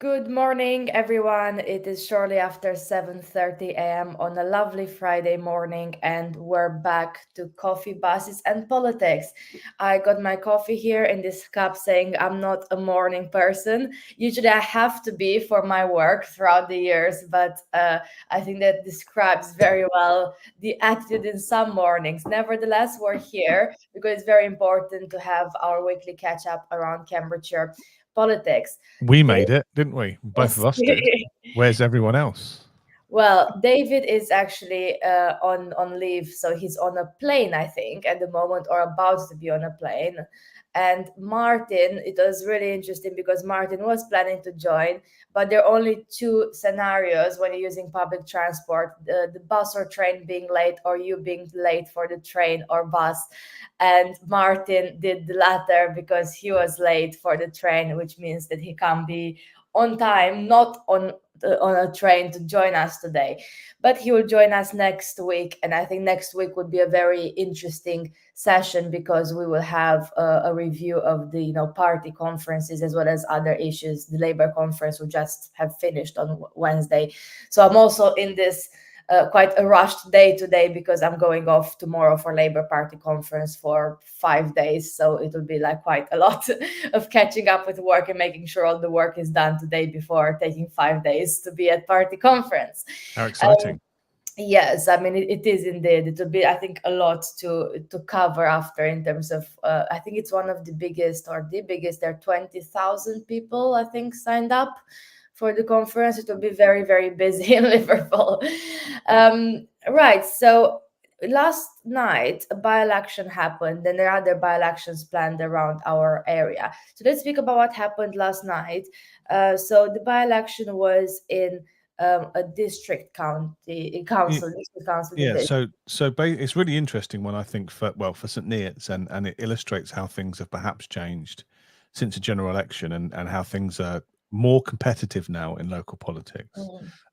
Good morning, everyone. It is shortly after 7:30 a.m. on a lovely Friday morning, and we're back to coffee, buses, and politics. I got my coffee here in this cup saying I'm not a morning person. Usually, I have to be for my work throughout the years, but I think that describes very well the attitude in some mornings. Nevertheless, we're here because it's very important to have our weekly catch up around Cambridgeshire politics. We made it, didn't we? Both Yes. of us did. Where's everyone else? Well, David is actually on leave, so he's on a plane, I think, at the moment, or about to be on a plane. And Martin, it was really interesting because Martin was planning to join, but there are only two scenarios when you're using public transport: the bus or train being late, or you being late for the train or bus. And Martin did the latter because he was late for the train, which means that he can't be on time, not on a train to join us today. But he will join us next week, and I think next week would be a very interesting session because we will have a review of the party conferences as well as other issues. The Labour conference will just have finished on Wednesday, so I'm also in this. Quite a rushed day today because I'm going off tomorrow for Labour Party conference for 5 days. So it will be like quite a lot of catching up with work and making sure all the work is done today before taking 5 days to be at party conference. How Um, exciting. yes, I mean it is indeed. It will be, I think, a lot to cover after in terms of. I think it's one of the biggest or the biggest. There are 20,000 people I think signed up for the conference. It will be very very busy in Liverpool. Right. So last night a by-election happened, and there are other by-elections planned around our area. So let's speak about what happened last night. So the by-election was in a district county Yeah, council, district council yeah. division. It's really interesting when I think for St Neots, and it illustrates how things have perhaps changed since the general election, and how things are more competitive now in local politics.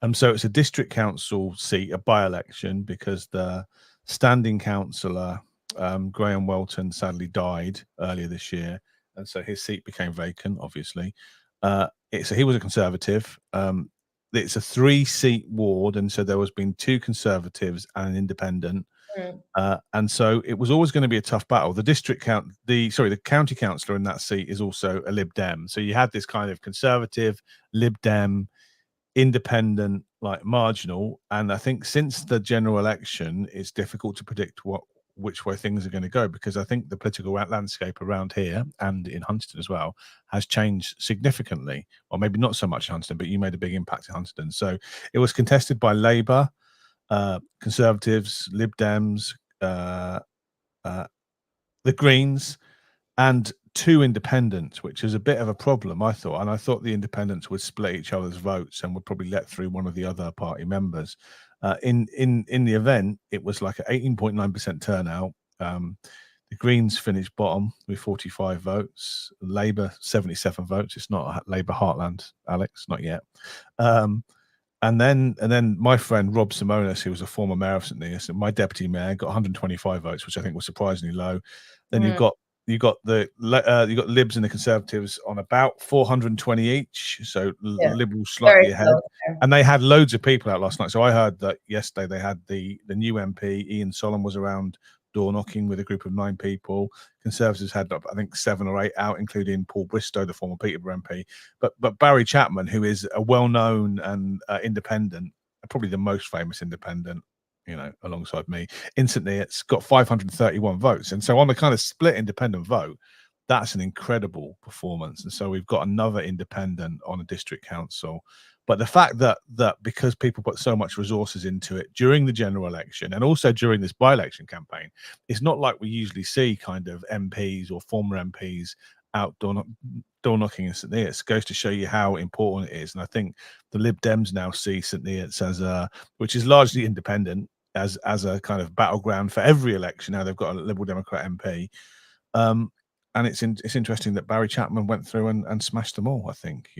Mm, So it's a district council seat, a by-election, because the standing councillor Graham Welton sadly died earlier this year, and so his seat became vacant. Obviously, he was a Conservative. It's a three-seat ward, and so there was been two Conservatives and an Independent, mm, and so it was always going to be a tough battle. The county councillor in that seat is also a Lib Dem, so you had this kind of Conservative, Lib Dem, Independent, like marginal. And I think since the general election, it's difficult to predict which way things are going to go, because I think the political landscape around here and in Huntston as well has changed significantly. Or maybe not so much in Huntston, but you made a big impact in Huntston. So it was contested by Labour, Conservatives, Lib Dems, uh, the Greens, and two independents, which is a bit of a problem, I thought. And I thought the independents would split each other's votes and would probably let through one of the other party members. In the event, it was like an 18.9% turnout. The Greens finished bottom with 45 votes, Labour 77 votes. It's not a Labour heartland, Alex, not yet. Um, and then my friend Rob Simonis, who was a former mayor of St Neots, and my deputy mayor, got 125 votes, which I think was surprisingly low. Then mm. you got Libs and the Conservatives on about 420 each, so Yeah, Liberals very slightly ahead. close there. And they had loads of people out last night. So I heard that yesterday they had the new MP Ian Sollom was around door knocking with a group of 9 people. Conservatives had, I think, 7 or 8 out, including Paul Bristow, the former Peterborough MP. But Barry Chapman, who is a well-known and independent, probably the most famous independent, alongside me, instantly it's got 531 votes. And so on the kind of split independent vote, that's an incredible performance. And so we've got another independent on a district council. But the fact that because people put so much resources into it during the general election and also during this by-election campaign, it's not like we usually see kind of MPs or former MPs out door knocking in St Neots. Goes to show you how important it is. And I think the Lib Dems now see St Neots as which is largely independent, as a kind of battleground for every election. Now they've got a Liberal Democrat MP. And it's interesting that Barry Chapman went through and smashed them all, I think,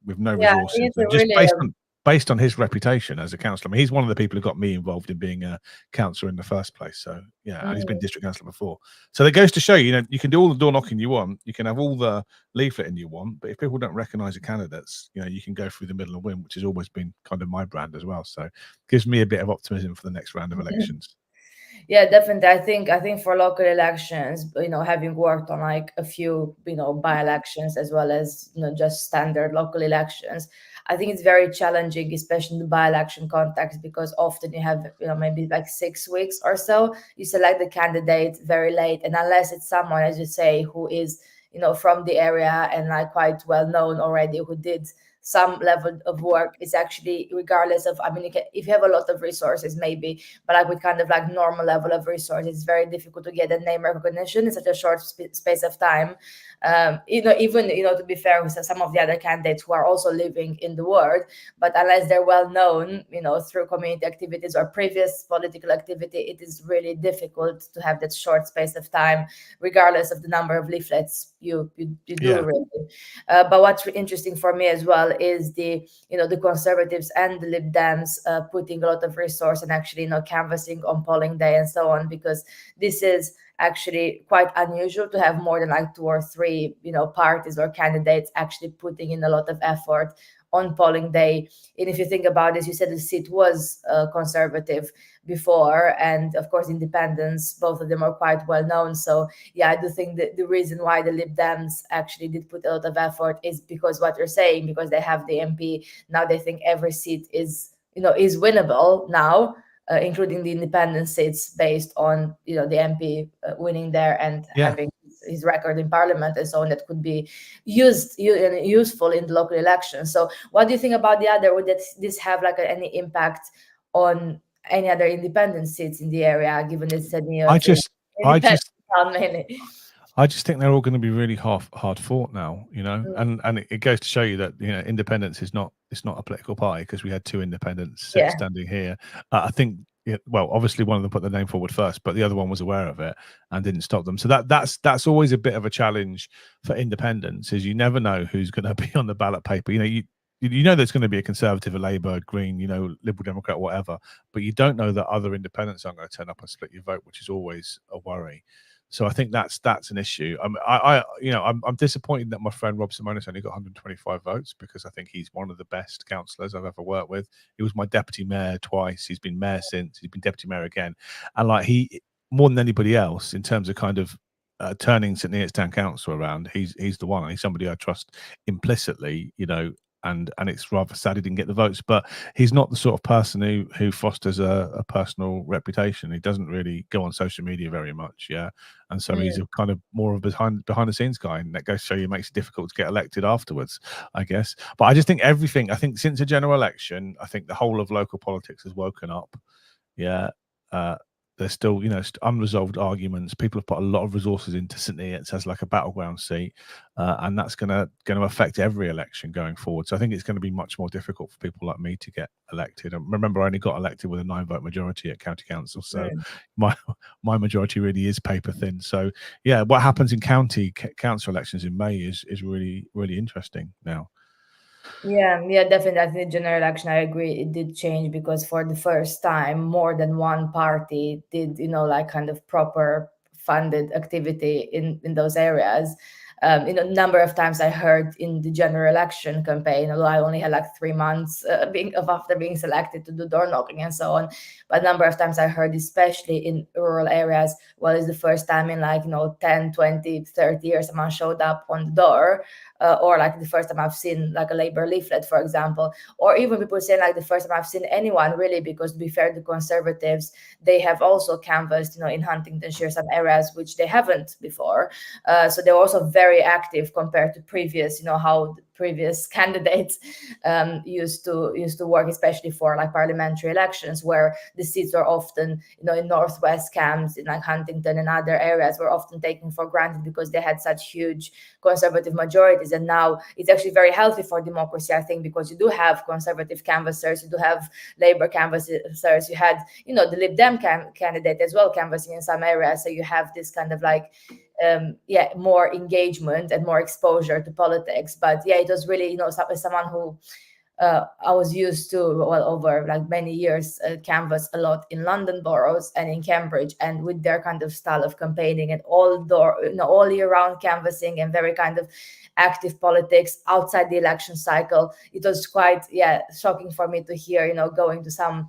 with no Yeah, I think resources. it's a And just really based on based on his reputation as a councillor. I mean, he's one of the people who got me involved in being a councillor in the first place. So yeah, and he's been district councillor before. So it goes to show you, you can do all the door knocking you want, you can have all the leafleting you want, but if people don't recognise the candidates, you can go through the middle and win, which has always been kind of my brand as well. So it gives me a bit of optimism for the next round of elections. Yeah, definitely. I think for local elections, having worked on like a few, by-elections as well as, just standard local elections, I think it's very challenging, especially in the by-election context, because often you have, maybe like 6 weeks or so, you select the candidate very late. And unless it's someone, as you say, who is, from the area and like quite well known already, who did some level of work, is actually, regardless of, if you have a lot of resources maybe, but like with kind of like normal level of resources, it's very difficult to get a name recognition in such a short space of time. Even to be fair with some of the other candidates who are also living in the ward, but unless they're well known, through community activities or previous political activity, it is really difficult to have that short space of time, regardless of the number of leaflets you do, really. But what's interesting for me as well is the Conservatives and the Lib Dems putting a lot of resource and actually canvassing on polling day and so on, because this is actually quite unusual to have more than like 2 or 3 parties or candidates actually putting in a lot of effort on polling day. And if you think about this, you said the seat was Conservative before, and of course independents, both of them are quite well known. So yeah, I do think that the reason why the Lib Dems actually did put a lot of effort is because what you're saying, because they have the MP now. They think every seat is winnable now, including the independent seats, based on the MP winning there and having his record in parliament and so on, that could be useful in the local elections. So what do you think about the other? Would this have like any impact on any other independent seats in the area, given it's a new I just think they're all going to be really hard fought now, and it goes to show you that independence is not a political party, because we had 2 independents standing here. I think well, obviously one of them put their name forward first, but the other one was aware of it and didn't stop them. So that's always a bit of a challenge for independents, is you never know who's going to be on the ballot paper. You know there's going to be a Conservative, a Labour, Green, Liberal Democrat, whatever, but you don't know that other independents aren't going to turn up and split your vote, which is always a worry. So I think that's an issue. I'm disappointed that my friend Rob Simonis only got 125 votes, because I think he's one of the best councillors I've ever worked with. He was my deputy mayor twice. He's been mayor since. He's been deputy mayor again, and like he, more than anybody else, in terms of kind of turning St Neots Town Council around, he's the one. He's somebody I trust implicitly, and it's rather sad he didn't get the votes, but he's not the sort of person who fosters a personal reputation. He doesn't really go on social media very much, and so he's a kind of more of a behind the scenes guy, and that goes to show you, it makes it difficult to get elected afterwards, I guess. But I just think I think since the general election, I think the whole of local politics has woken up. There's still, unresolved arguments. People have put a lot of resources into St Neots as like a battleground seat, and that's going to affect every election going forward. So I think it's going to be much more difficult for people like me to get elected. And remember, I only got elected with a 9-vote majority at county council, so my majority really is paper thin. So yeah, what happens in county council elections in May is really, really interesting now. Yeah, definitely. I think the general election, I agree, it did change, because for the first time, more than one party did, like kind of proper funded activity in those areas. Number of times I heard in the general election campaign, although I only had like 3 months after being selected to do door knocking and so on, but a number of times I heard, especially in rural areas, well, it's the first time in like 10, 20, 30 years someone showed up on the door, or like the first time I've seen like a Labour leaflet, for example, or even people saying like the first time I've seen anyone, really, because to be fair, the Conservatives, they have also canvassed, in Huntingdonshire, some areas which they haven't before. So they're also very active compared to previous, how the previous candidates used to work, especially for like parliamentary elections, where the seats are often, in Northwest Cambs, in like Huntingdon and other areas, were often taken for granted because they had such huge Conservative majorities. And now it's actually very healthy for democracy, I think, because you do have Conservative canvassers, you do have Labour canvassers, you had, the Lib Dem candidate as well canvassing in some areas. So you have this kind of like, more engagement and more exposure to politics. But yeah, it was really, someone who I was used to, well, over like many years, canvass a lot in London boroughs and in Cambridge, and with their kind of style of campaigning and all year round canvassing and very kind of active politics outside the election cycle. It was quite, yeah, shocking for me to hear, going to some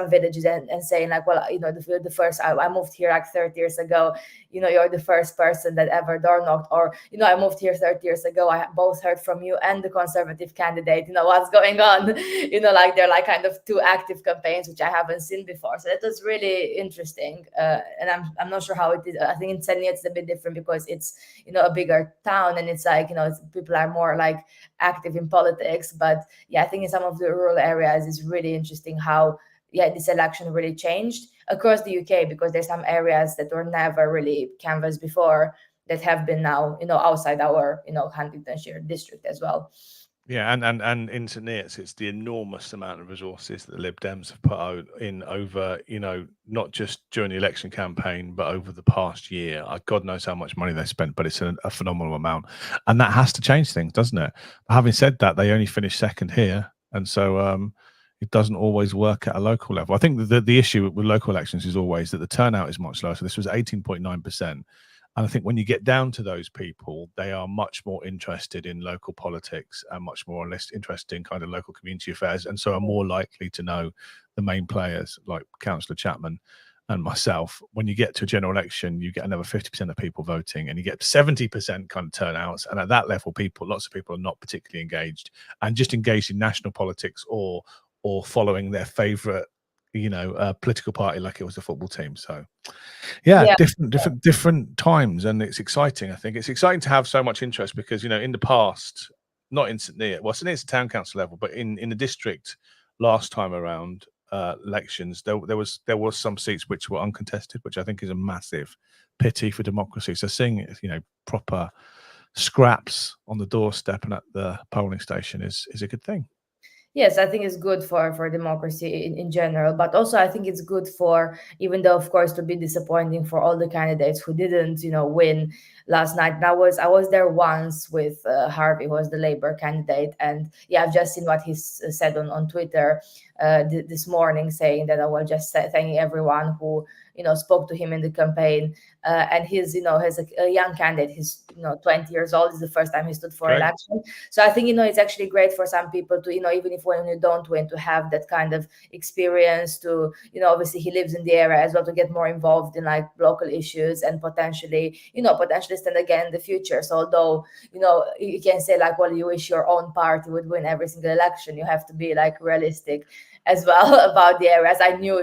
villages and saying like, well, the first, I moved here like 30 years ago, you're the first person that ever door knocked, or I moved here 30 years ago, I both heard from you and the Conservative candidate, what's going on. Like they're like kind of two active campaigns which I haven't seen before, so that was really interesting. And I'm not sure how it is. I think in Senja it's a bit different because it's a bigger town, and it's like people are more like active in politics. But yeah, I think in some of the rural areas it's really interesting how, yeah, this election really changed across the UK, because there's some areas that were never really canvassed before that have been now, outside our, Huntingdonshire district as well. Yeah, and in St Neots, it's the enormous amount of resources that the Lib Dems have put in over, not just during the election campaign, but over the past year. God knows how much money they spent, but it's a phenomenal amount, and that has to change things, doesn't it? But having said that, they only finished second here, and so it doesn't always work at a local level. I think the issue with local elections is always that the turnout is much lower. So this was 18.9%. And I think when you get down to those people, they are much more interested in local politics and much more or less interested in kind of local community affairs, and so are more likely to know the main players like Councillor Chapman and myself. When you get to a general election, you get another 50% of people voting, and you get 70% kind of turnouts. And at that level, lots of people are not particularly engaged, and just engaged in national politics or following their favourite political party like it was a football team. So yeah, different times, and it's exciting. I think it's exciting to have so much interest because in the past, not in St Neots, well, St Neots town council level, but in the district last time around elections, there was some seats which were uncontested, which I think is a massive pity for democracy. So seeing proper scraps on the doorstep and at the polling station is a good thing. Yes, I think it's good for democracy in general, but also I think it's good for, even though of course to be disappointing for all the candidates who didn't, win last night. And I was there once with Harvey, who was the Labour candidate, and yeah, I've just seen what he's said on Twitter this morning, saying that I will just thanking everyone who spoke to him in the campaign. And he's has a young candidate. He's 20 years old. It's the first time he stood for election. So I think it's actually great for some people to even if when you don't win, to have that kind of experience. To obviously he lives in the area as well, to get more involved in like local issues and potentially stand again in the future. So although you can say like, well, you wish your own party would win every single election, you have to be like realistic as well about the areas. I knew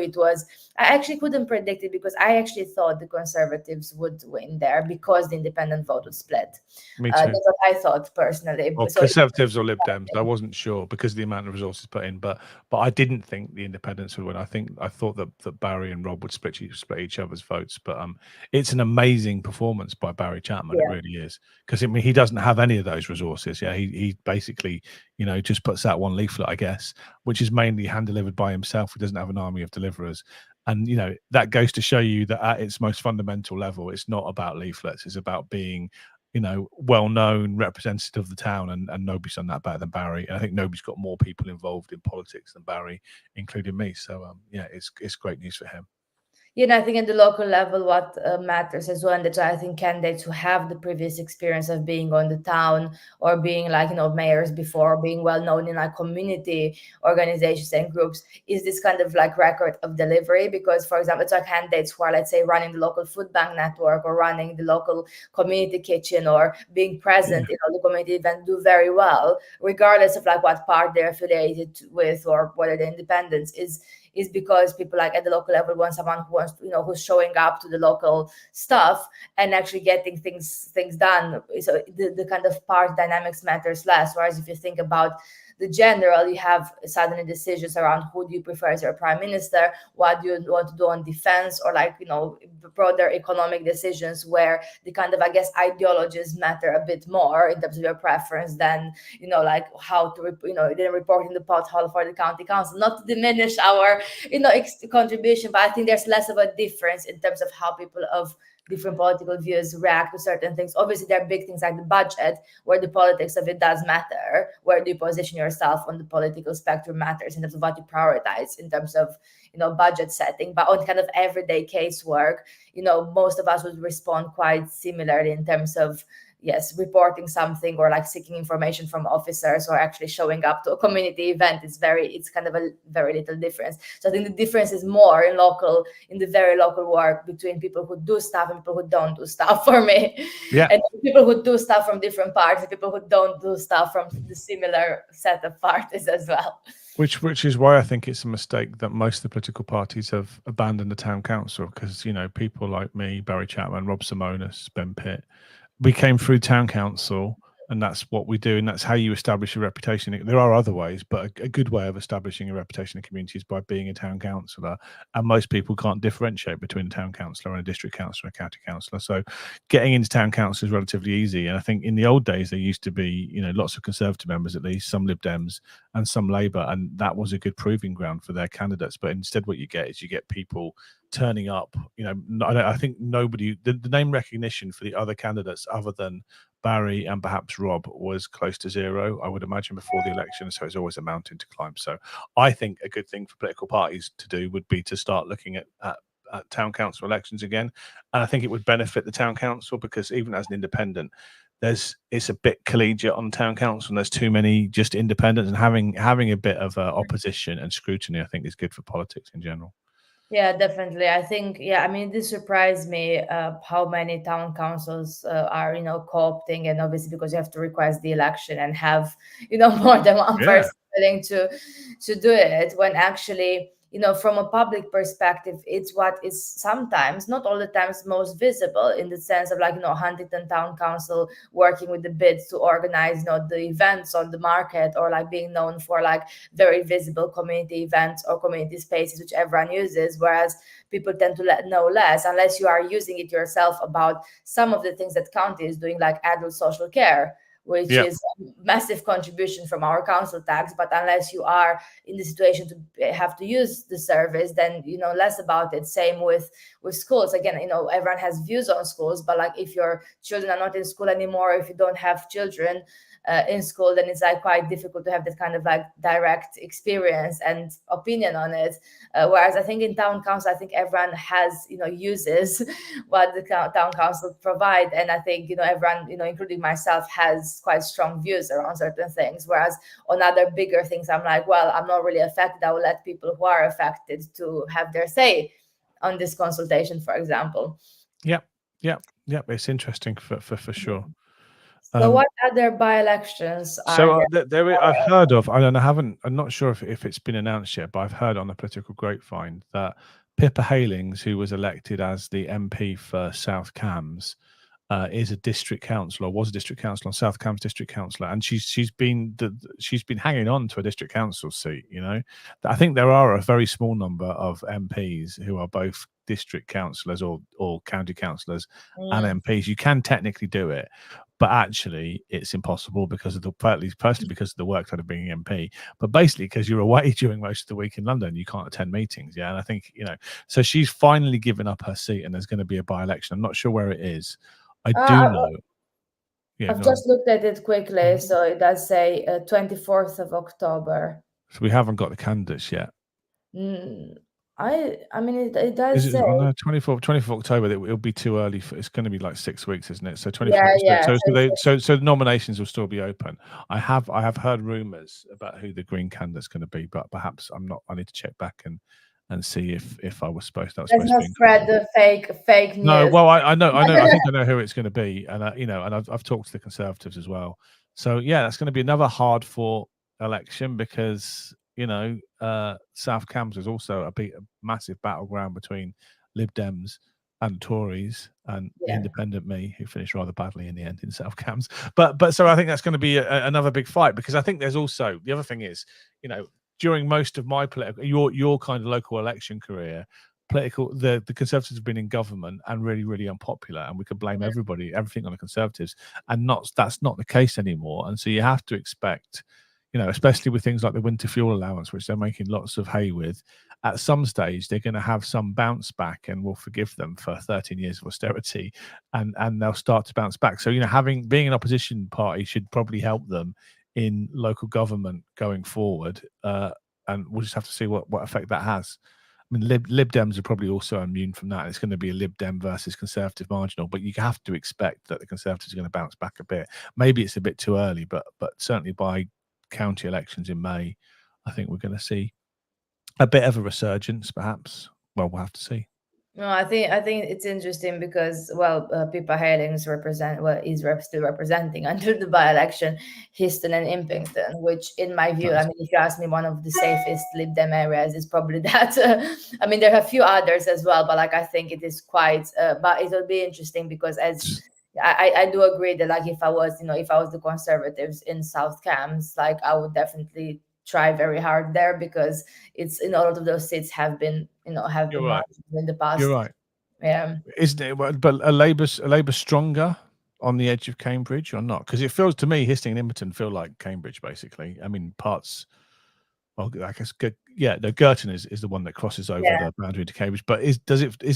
I actually couldn't predict it because I actually thought the Conservatives would win there because the independent vote would split. Me too. That's what I thought personally. Or Conservatives or Lib Dems. I wasn't sure because of the amount of resources put in, but I didn't think the independents would win. I thought that Barry and Rob would split each other's votes. But it's an amazing performance by Barry Chapman. Yeah. It really is, because he doesn't have any of those resources. Yeah, he basically just puts out one leaflet, I guess, which is mainly hand delivered by himself. He doesn't have an army of deliverers. And that goes to show you that at its most fundamental level, it's not about leaflets. It's about being well-known representative of the town, and nobody's done that better than Barry. And I think nobody's got more people involved in politics than Barry, including me. So yeah, it's great news for him. I think at the local level, what matters as well, and that I think candidates who have the previous experience of being on the town or being like, mayors before, being well known in like community organizations and groups, is this kind of like record of delivery. Because, for example, it's like candidates who are, let's say, running the local food bank network or running the local community kitchen or being present in all the community events do very well, regardless of like what part they're affiliated with or whether they're independents, is because people like at the local level want someone who wants who's showing up to the local stuff and actually getting things done. So the kind of part dynamics matters less. Whereas if you think about the general, you have suddenly decisions around who do you prefer as your prime minister, what do you want to do on defense, or like broader economic decisions where the kind of, I guess, ideologies matter a bit more in terms of your preference than like how to then report in the pothole for the county council. Not to diminish our contribution, but I think there's less of a difference in terms of how people of different political views react to certain things. Obviously, there are big things like the budget, where the politics of it does matter. Where do you position yourself on the political spectrum matters in terms of what you prioritize in terms of, budget setting. But on kind of everyday casework, most of us would respond quite similarly in terms of, yes, reporting something or like seeking information from officers or actually showing up to a community event. It's kind of a very little difference. So I think the difference is more in the very local work between people who do stuff and people who don't do stuff for me. Yeah. And people who do stuff from different parties and people who don't do stuff from the similar set of parties as well. Which is why I think it's a mistake that most of the political parties have abandoned the town council, because people like me, Barry Chapman, Rob Simonis, Ben Pitt, we came through town council, and that's what we do, and that's how you establish a reputation. There are other ways, but a good way of establishing a reputation in the community is by being a town councillor, and most people can't differentiate between a town councillor and a district councillor and a county councillor. So getting into town council is relatively easy, and I think in the old days there used to be lots of Conservative members, at least some Lib Dems and some Labour, and that was a good proving ground for their candidates. But instead what you get is you get people turning up. I think nobody, the name recognition for the other candidates other than Barry and perhaps Rob was close to zero, I would imagine, before the election. So it's always a mountain to climb. So I think a good thing for political parties to do would be to start looking at town council elections again. And I think it would benefit the town council, because even as an independent, it's a bit collegiate on town council, and there's too many just independents, and having a bit of opposition and scrutiny, I think, is good for politics in general. Yeah, definitely. I think, this surprised me how many town councils are, co-opting, and obviously because you have to request the election and have, more than one person willing to do it, when actually, from a public perspective, it's what is sometimes, not all the times, most visible, in the sense of like, Huntington Town Council working with the bids to organize, the events on the market, or like being known for like very visible community events or community spaces, which everyone uses, whereas people tend to know less unless you are using it yourself about some of the things that county is doing, like adult social care, which is a massive contribution from our council tax. But unless you are in the situation to have to use the service, then less about it. Same with schools. Again, everyone has views on schools, but like if your children are not in school anymore, if you don't have children in school, then it's like quite difficult to have that kind of like direct experience and opinion on it. Whereas I think in town council, I think everyone has uses what the town council provide, and I think everyone, including myself, has quite strong views around certain things. Whereas on other bigger things, I'm like, well, I'm not really affected. I will let people who are affected to have their say on this consultation, for example. Yep. It's interesting for sure. So what other by-elections are there? I've heard of, and I'm not sure if it's been announced yet, but I've heard on the political grapevine that Pippa Heylings, who was elected as the MP for South Cambs, is a district councillor, was a district councillor on South Cambs district councillor, and she's been hanging on to a district council seat. I think there are a very small number of MPs who are both district councillors or county councillors and MPs. You can technically do it, but actually it's impossible because of personally because of the workload of being an MP, but basically because you're away during most of the week in London, you can't attend meetings. And I think so she's finally given up her seat, and there's going to be a by-election. I'm not sure where it is. I do know. I've just looked at it quickly, so it does say 24th of October. So we haven't got the candidates yet. I mean, it does say 24th October. It'll be too early. It's going to be like 6 weeks, isn't it? So 24th. So the nominations will still be open. I have heard rumours about who the Green candidate's going to be, but perhaps I'm not. I need to check back and see if I was supposed. Let's not spread the fake news. No, well, I know. I think I know who it's going to be, and and I've talked to the Conservatives as well. So yeah, that's going to be another hard fought election, because South Cambs is also a massive battleground between Lib Dems and Tories and independent me, who finished rather badly in the end in South Cambs. But so I think that's going to be another big fight, because I think there's also the other thing is, during most of my political, your kind of local election career, the Conservatives have been in government and really, really unpopular, and we could blame everything on the Conservatives, and that's not the case anymore. And so you have to expect, especially with things like the winter fuel allowance, which they're making lots of hay with, at some stage they're going to have some bounce back, and we'll forgive them for 13 years of austerity, and they'll start to bounce back. So, you know, being an opposition party should probably help them in local government going forward, and we'll just have to see what effect that has. I mean, Lib Dems are probably also immune from that. It's going to be a Lib Dem versus Conservative marginal, but you have to expect that the Conservatives are going to bounce back a bit. Maybe it's a bit too early, but certainly by county elections in May, I think we're going to see a bit of a resurgence, perhaps. Well, we'll have to see. No, I think it's interesting because Pippa Heylings still representing under the by-election Histon and Impington, which in my view, I mean, if you ask me, one of the safest Lib Dem areas is probably that. I mean, there are a few others as well, but like I think it is quite. But it will be interesting because I do agree that like if I was the Conservatives in South Cambs, like I would definitely try very hard there because it's in a lot of those seats have been been right. in the past. You're right. Yeah. Isn't it? But are Labour stronger on the edge of Cambridge or not? Because it feels to me Histon and Impington feel like Cambridge basically. I mean, parts. Well, I guess Girton is the one that crosses over the boundary to Cambridge. But is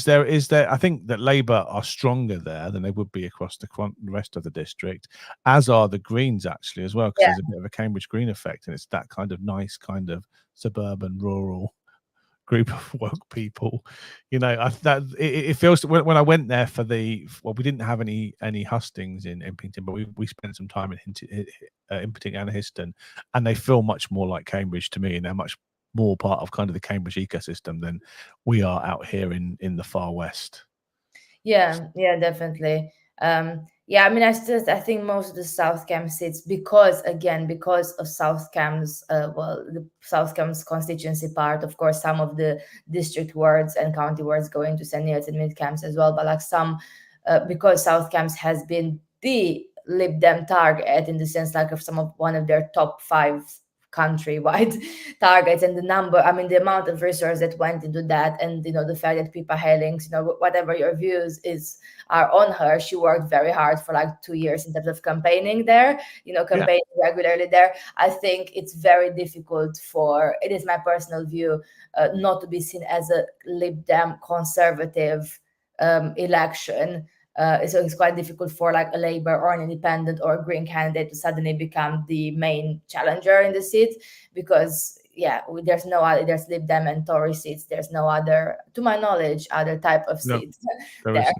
there? I think that Labour are stronger there than they would be across the rest of the district, as are the Greens actually as well, because there's a bit of a Cambridge Green effect, and it's that kind of nice kind of suburban rural group of woke people. You know, it feels when I went there for we didn't have any hustings in Impington, but we spent some time in Impington and Histon, and they feel much more like Cambridge to me, and they're much more part of kind of the Cambridge ecosystem than we are out here in the far west. Yeah, definitely. I mean, I think most of the South Cambs seats, because of South Cambs, the South Cambs constituency part, of course, some of the district wards and county wards go into St. Neots and Mid Cambs as well, but like some, because South Cambs has been the Lib Dem target in the sense like of one of their top 5 countrywide targets, and the amount of resources that went into that, and the fact that Pippa Heylings, whatever your views are on her, she worked very hard for like 2 years in terms of campaigning there, campaigning regularly there. I think it's very difficult it is my personal view, not to be seen as a Lib Dem conservative election. So it's quite difficult for like a Labour or an independent or a Green candidate to suddenly become the main challenger in the seat, because there's no other. There's Lib Dem and Tory seats. There's no other, to my knowledge, other type of seats there.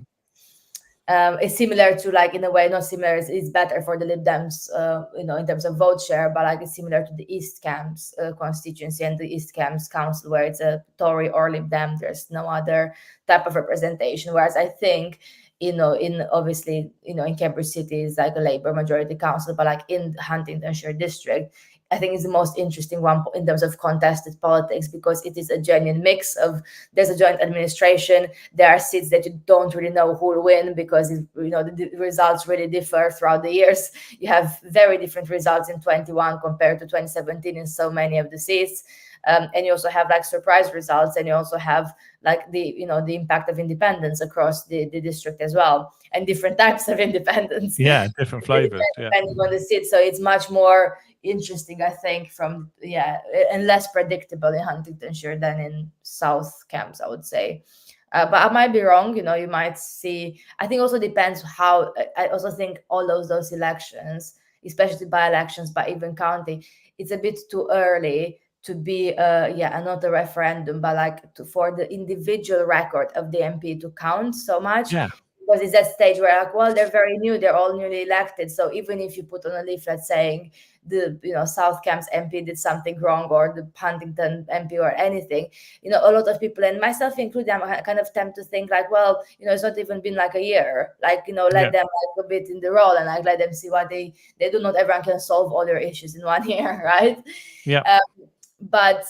It's similar to, like, in a way, not similar. It's better for the Lib Dems, in terms of vote share, but like it's similar to the East Cambs constituency and the East Cambs council, where it's a Tory or Lib Dem. There's no other type of representation. Whereas I think, in Cambridge City is like a Labour majority council, but like in Huntingdonshire district, I think it's the most interesting one in terms of contested politics, because it is a genuine mix of, there's a joint administration, there are seats that you don't really know who will win, because the results really differ throughout the years. You have very different results in 21 compared to 2017 in so many of the seats. And you also have like surprise results, and you also have like the impact of independence across the district as well, and different types of independence. Different flavors depending on the seat. So it's much more interesting, I think, and less predictable in Huntingdonshire than in South Cambs, I would say. But I might be wrong. You might see. I think also depends how. I also think all of those elections, especially by-elections, but even county, it's a bit too early to be not a referendum, but like for the individual record of the MP to count so much. Because it's that stage where, like, well, they're very new, they're all newly elected. So even if you put on a leaflet saying the South Cambs MP did something wrong, or the Huntingdon MP or anything, a lot of people, and myself included, I kind of tend to think like, well, it's not even been like a year. Like, let them like a bit in the role, and like let them see what they do. Not everyone can solve all their issues in 1 year, right? But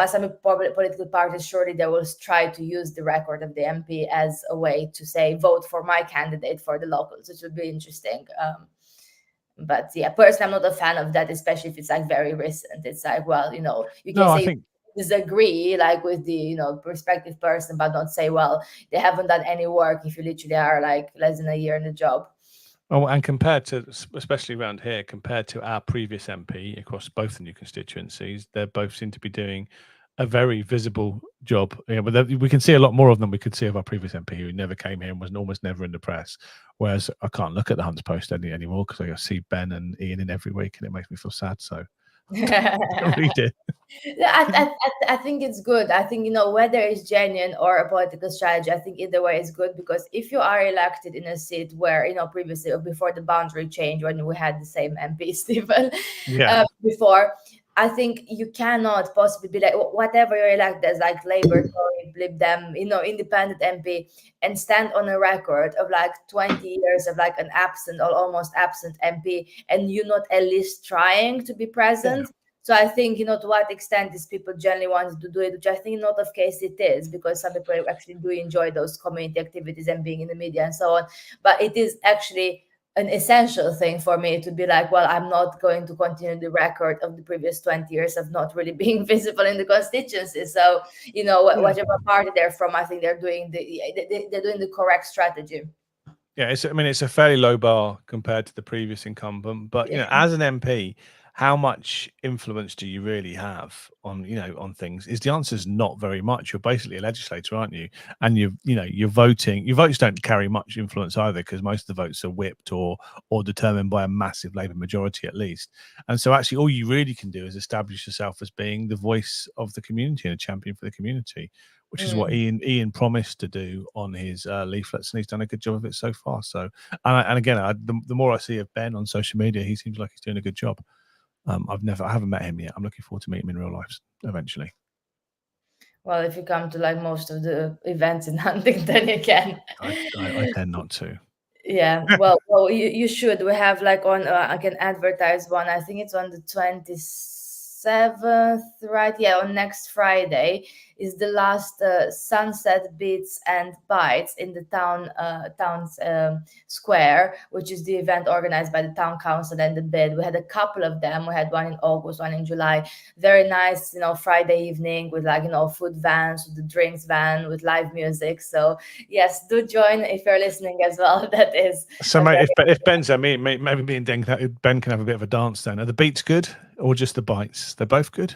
some political parties, surely they will try to use the record of the MP as a way to say, vote for my candidate for the locals, which would be interesting. But personally, I'm not a fan of that, especially if it's like very recent. It's like, well, you can disagree like with the prospective person, but not say, well, they haven't done any work if you literally are like less than a year in the job. Oh, and compared to, especially around here, compared to our previous MP across both the new constituencies, they both seem to be doing a very visible job. Yeah, but we can see a lot more of them. We could see of our previous MP who never came here and was almost never in the press. Whereas I can't look at the Hunts Post anymore because I see Ben and Ian in every week, and it makes me feel sad. So read it. I think it's good. I think, whether it's genuine or a political strategy, I think either way is good, because if you are elected in a seat where, previously or before the boundary change, when we had the same MP, Stephen, before, I think you cannot possibly be like, whatever you're elected as, like Labour, Tory, Lib Dem, independent MP, and stand on a record of like 20 years of like an absent or almost absent MP, and you not at least trying to be present. So I think, to what extent these people generally want to do it, which I think in a lot of cases it is, because some people actually do enjoy those community activities and being in the media and so on. But it is actually an essential thing for me to be like, well, I'm not going to continue the record of the previous 20 years of not really being visible in the constituency. So, whatever party they're from, I think they're doing the correct strategy. Yeah, it's a fairly low bar compared to the previous incumbent, but as an MP, how much influence do you really have on on things? The answer is not very much. You're basically a legislator, aren't you? And you're voting. Your votes don't carry much influence either, because most of the votes are whipped or determined by a massive Labour majority at least. And so actually all you really can do is establish yourself as being the voice of the community and a champion for the community, which is what Ian promised to do on his leaflets, and he's done a good job of it so far. So, and again, the more I see of Ben on social media, he seems like he's doing a good job. I haven't met him yet. I'm looking forward to meeting him in real life eventually. Well, if you come to like most of the events in Huntingdon, you can. I tend not to. Yeah, well, you should. We have like I can advertise one. I think it's on the 27th, right? Yeah, on next Friday is the last Sunset Beats and Bites in the town's square, which is the event organized by the town council and the bid. We had a couple of them. We had one in August, one in July. Very nice, Friday evening with like food vans, with the drinks van, with live music. So yes, do join if you're listening as well. That is. So mate, if Ben's there, maybe me and Ben can have a bit of a dance then. Are the beats good or just the bites? They're both good.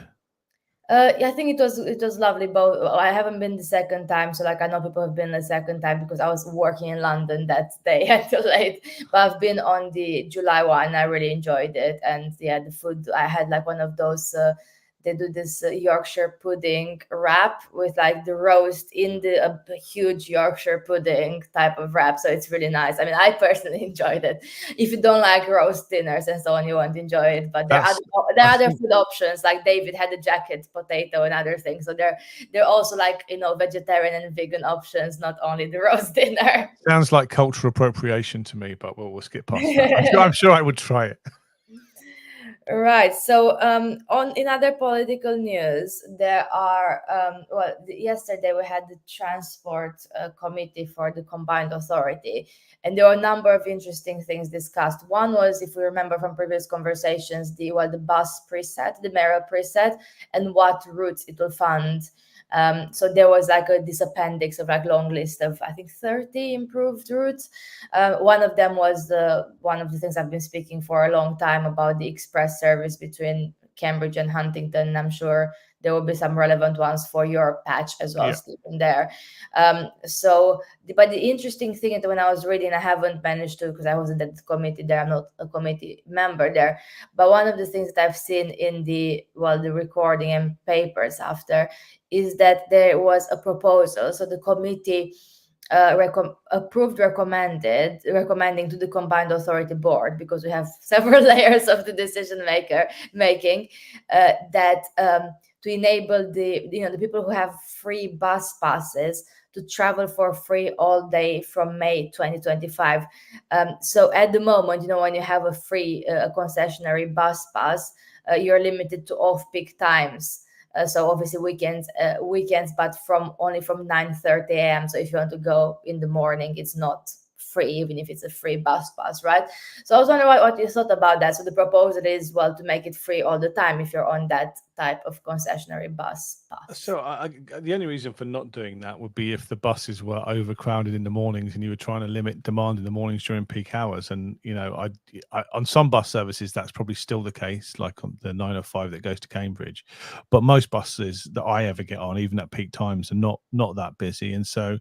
Yeah, I think it was lovely. Both. I haven't been the second time, so like I know people have been the second time because I was working in London that day until late. But I've been on the July one. I really enjoyed it, and yeah, the food. I had like one of those. They do this Yorkshire pudding wrap with like the roast in the huge Yorkshire pudding type of wrap. So it's really nice. I mean, I personally enjoyed it. If you don't like roast dinners and so on, you won't enjoy it. But there are other food options. Like David had a jacket potato and other things. So they're also like vegetarian and vegan options, not only the roast dinner. Sounds like cultural appropriation to me, but we'll skip past that. I'm sure I would try it. Right. So, in other political news, there are yesterday we had the transport committee for the combined authority, and there were a number of interesting things discussed. One was, if we remember from previous conversations, the bus preset, the mayoral preset, and what routes it will fund. So there was like this appendix of like long list of I think 30 improved routes. One of them was one of the things I've been speaking for a long time about, the express service between Cambridge and Huntingdon. I'm sure there will be some relevant ones for your patch as well, Stephen, there. But the interesting thing is that when I was reading, I haven't managed to, because I wasn't at the committee there, I'm not a committee member there. But one of the things that I've seen in the recording and papers after is that there was a proposal. So the committee recommending to the combined authority board, because we have several layers of the decision making, that to enable the people who have free bus passes to travel for free all day from May 2025. So at the moment, when you have a free concessionary bus pass, you're limited to off-peak times. So obviously weekends, but only from 9:30 a.m. So if you want to go in the morning, it's not free, even if it's a free bus pass, right? So I was wondering what you thought about that. So the proposal is, well, to make it free all the time if you're on that type of concessionary bus pass. So the only reason for not doing that would be if the buses were overcrowded in the mornings and you were trying to limit demand in the mornings during peak hours. And on some bus services that's probably still the case, like on the 905 that goes to Cambridge. But most buses that I ever get on, even at peak times, are not that busy. And so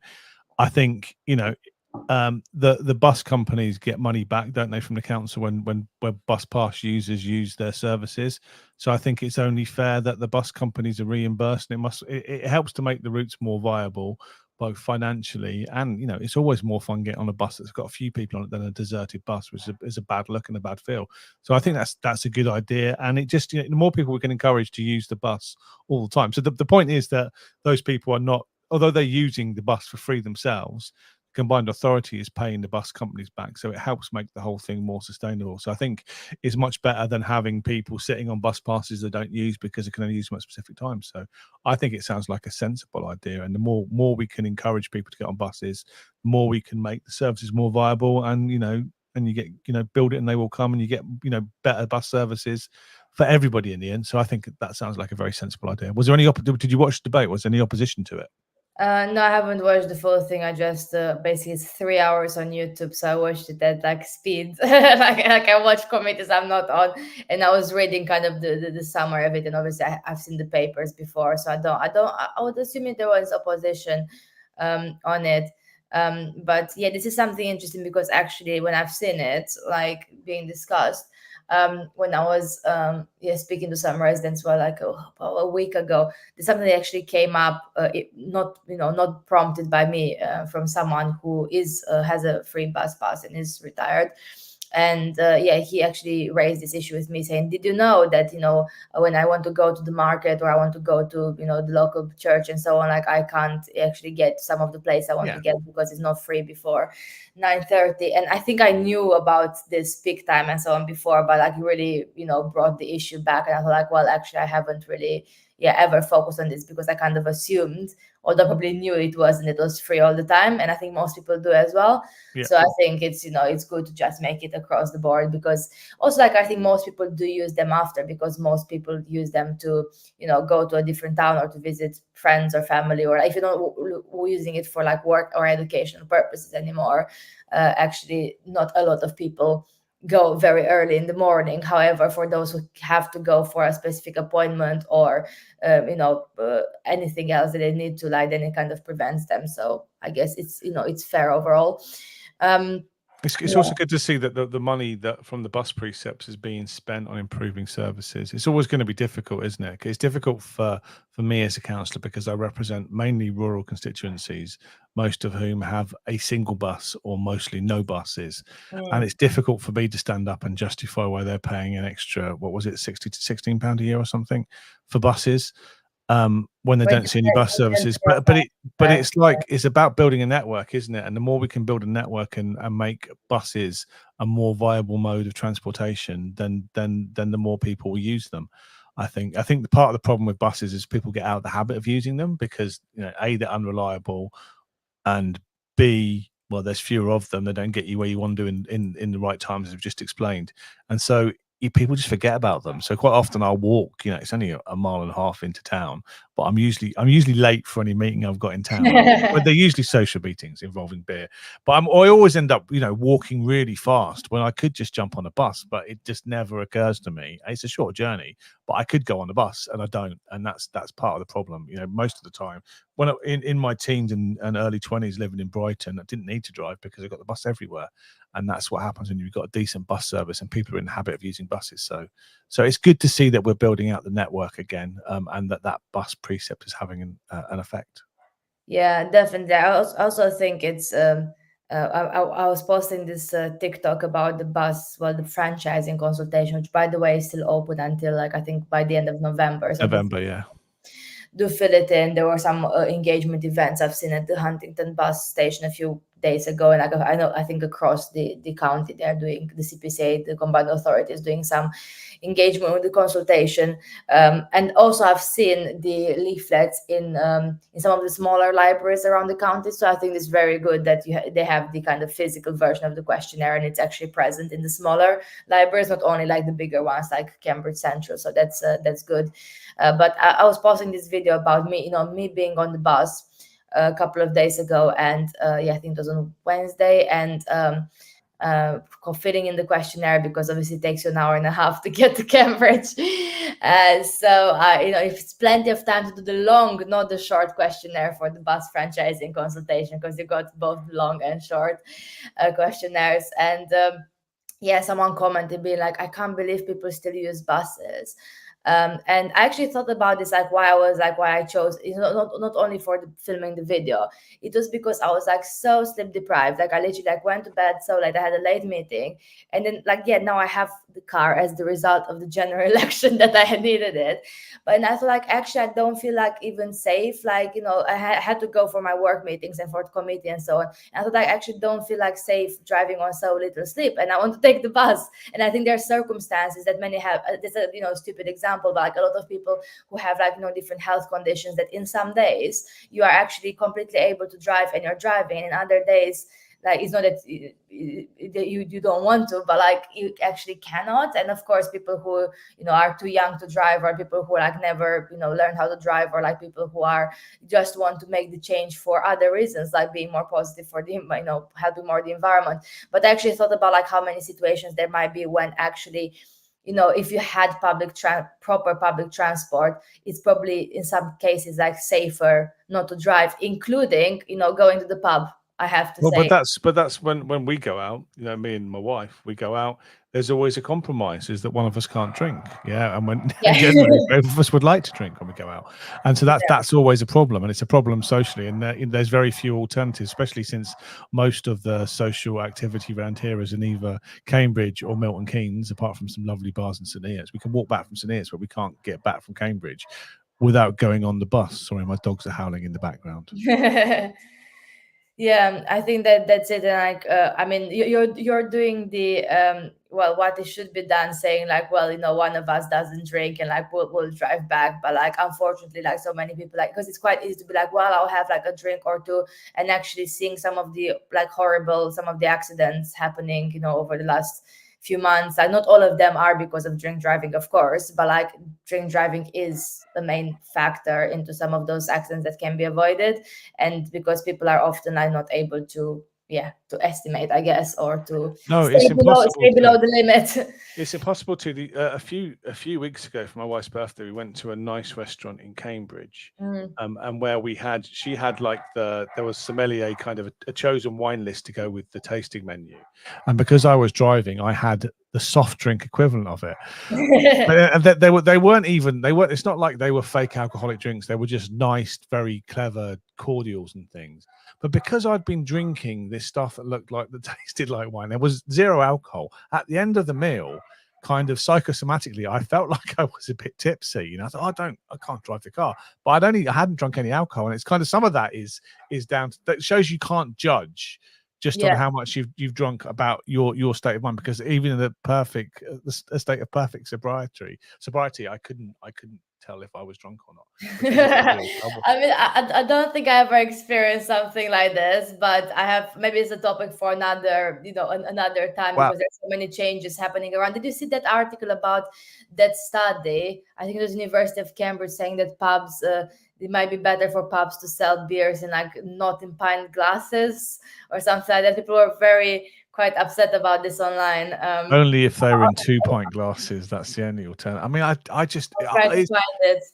I think the bus companies get money back, don't they, from the council when bus pass users use their services. So I think it's only fair that the bus companies are reimbursed, and it helps to make the routes more viable, both financially and it's always more fun getting on a bus that's got a few people on it than a deserted bus, which is a bad look and a bad feel. So I think that's a good idea, and it just the more people we can encourage to use the bus all the time. So the point is that those people are not, although they're using the bus for free themselves, combined authority is paying the bus companies back, so it helps make the whole thing more sustainable. So I think it's much better than having people sitting on bus passes they don't use because they can only use them at specific times. So I think it sounds like a sensible idea, and the more we can encourage people to get on buses, the more we can make the services more viable, and and you get build it and they will come, and you get better bus services for everybody in the end. So I think that sounds like a very sensible idea. Was there any did you watch the debate? Was there any opposition to it? No, I haven't watched the full thing. I just basically it's 3 hours on YouTube, so I watched it at like speed. like I watch committees I'm not on, and I was reading kind of the summary of it. And obviously I've seen the papers before, so I would assume there was opposition on it. But yeah, this is something interesting because actually when I've seen it like being discussed, when I was speaking to some residents like a week ago, there's something that actually came up, not prompted by me, from someone who has a free bus pass and is retired. And he actually raised this issue with me, saying, did you know that when I want to go to the market or I want to go to the local church and so on, like I can't actually get some of the place I want to get because it's not free before 9:30. And I think I knew about this peak time and so on before, but like really brought the issue back. And I was like, well, actually I haven't really ever focused on this because I kind of assumed, although I probably knew it was free all the time, and I think most people do as well. So I think it's it's good to just make it across the board, because also like I think most people do use them after, because most people use them to go to a different town or to visit friends or family, or if you're not using it for like work or educational purposes anymore. Actually, not a lot of people go very early in the morning. However, for those who have to go for a specific appointment or anything else that they need to, like, then it kind of prevents them. So I guess it's it's fair overall. It's also good to see that the money that from the bus precepts is being spent on improving services. It's always going to be difficult, isn't it? It's difficult for me as a councillor because I represent mainly rural constituencies, most of whom have a single bus or mostly no buses. And it's difficult for me to stand up and justify why they're paying an extra, what was it, £60 to £16 a year or something for buses. When they don't see any bus services, but it's like, it's about building a network, isn't it? And the more we can build a network and make buses a more viable mode of transportation, then the more people will use them. I think the part of the problem with buses is people get out of the habit of using them because A, they're unreliable, and B, well, there's fewer of them. They don't get you where you want to do in the right times, as I've just explained. And so people just forget about them. So quite often I'll walk, it's only a mile and a half into town, but I'm usually late for any meeting I've got in town. But they're usually social meetings involving beer. But I always end up, walking really fast when I could just jump on a bus, but it just never occurs to me. It's a short journey, but I could go on the bus and I don't. And that's part of the problem. Most of the time when in my teens and early 20s living in Brighton, I didn't need to drive because I got the bus everywhere. And that's what happens when you've got a decent bus service and people are in the habit of using buses. So it's good to see that we're building out the network again, and that bus precept is having an effect. Yeah, definitely. I also think it's I was posting this TikTok about the the franchising consultation, which by the way is still open until like I think by the end of November. So do fill it in. There were some engagement events I've seen at the Huntington bus station a few days ago, and I think across the county they're doing, the CPCA, the combined authority, is doing some engagement with the consultation. And also I've seen the leaflets in some of the smaller libraries around the county, so I think it's very good that they have the kind of physical version of the questionnaire, and it's actually present in the smaller libraries, not only like the bigger ones like Cambridge Central. So that's good. But I was posting this video about me being on the bus a couple of days ago, and I think it was on Wednesday, and filling in the questionnaire, because obviously it takes you an hour and a half to get to Cambridge. So if it's plenty of time to do the long, not the short questionnaire for the bus franchising consultation, because you got both long and short questionnaires. And someone commented being like, I can't believe people still use buses. And I actually thought about this, like why I chose, not only for filming the video, it was because I was like so sleep deprived. Like I literally like went to bed so late, I had a late meeting, and then now I have the car as the result of the general election that I had needed it. But I thought like, actually, I don't feel like even safe. Like, I had to go for my work meetings and for the committee and so on. And I thought I actually don't feel like safe driving on so little sleep, and I want to take the bus. And I think there are circumstances that many have. This is a stupid example, but like a lot of people who have like different health conditions, that in some days you are actually completely able to drive and you're driving, and other days like it's not that you don't want to, but like you actually cannot. And of course, people who are too young to drive, or people who like never learn how to drive, or like people who are just want to make the change for other reasons, like being more positive for the helping more the environment. But I actually thought about like how many situations there might be when actually if you had proper public transport, it's probably in some cases like safer not to drive, including going to the pub, I have to say. But that's when we go out, me and my wife, we go out, there's always a compromise, is that one of us can't drink. And when generally both of us would like to drink when we go out. And so that's always a problem, and it's a problem socially. And there's very few alternatives, especially since most of the social activity around here is in either Cambridge or Milton Keynes, apart from some lovely bars in St Neots. We can walk back from St Neots, but we can't get back from Cambridge without going on the bus. Sorry, my dogs are howling in the background. Yeah, I think that's it. And like, I mean, you're doing the what it should be done, saying like, well, one of us doesn't drink, and like we'll drive back. But like, unfortunately, like so many people, like, because it's quite easy to be like, well, I'll have like a drink or two, and actually seeing some of the like some of the accidents happening, over the last few months. Like not all of them are because of drink driving, of course, but like drink driving is the main factor into some of those accidents that can be avoided, and because people are often not able to estimate, I guess, or to stay below the limit. It's impossible to. A few weeks ago for my wife's birthday, we went to a nice restaurant in Cambridge, and where she had like there was sommelier kind of a chosen wine list to go with the tasting menu, and because I was driving, I had the soft drink equivalent of it. They weren't. It's not like they were fake alcoholic drinks. They were just nice, very clever cordials and things. But because I'd been drinking this stuff that tasted like wine, there was zero alcohol. At the end of the meal, kind of psychosomatically, I felt like I was a bit tipsy. I thought, I can't drive the car. But I hadn't drunk any alcohol, and it's kind of some of that is down to, that shows you can't judge just on how much you've drunk about your state of mind, because even in the state of perfect sobriety, I couldn't tell if I was drunk or not. I mean, I don't think I ever experienced something like this, but I have. Maybe it's a topic for another time, because there's so many changes happening around. Did you see that article about that study? I think it was University of Cambridge saying that pubs, it might be better for pubs to sell beers in like not in pint glasses or something like that. People were quite upset about this online. Only if they're in 2-pint glasses. That's the only alternative. I mean,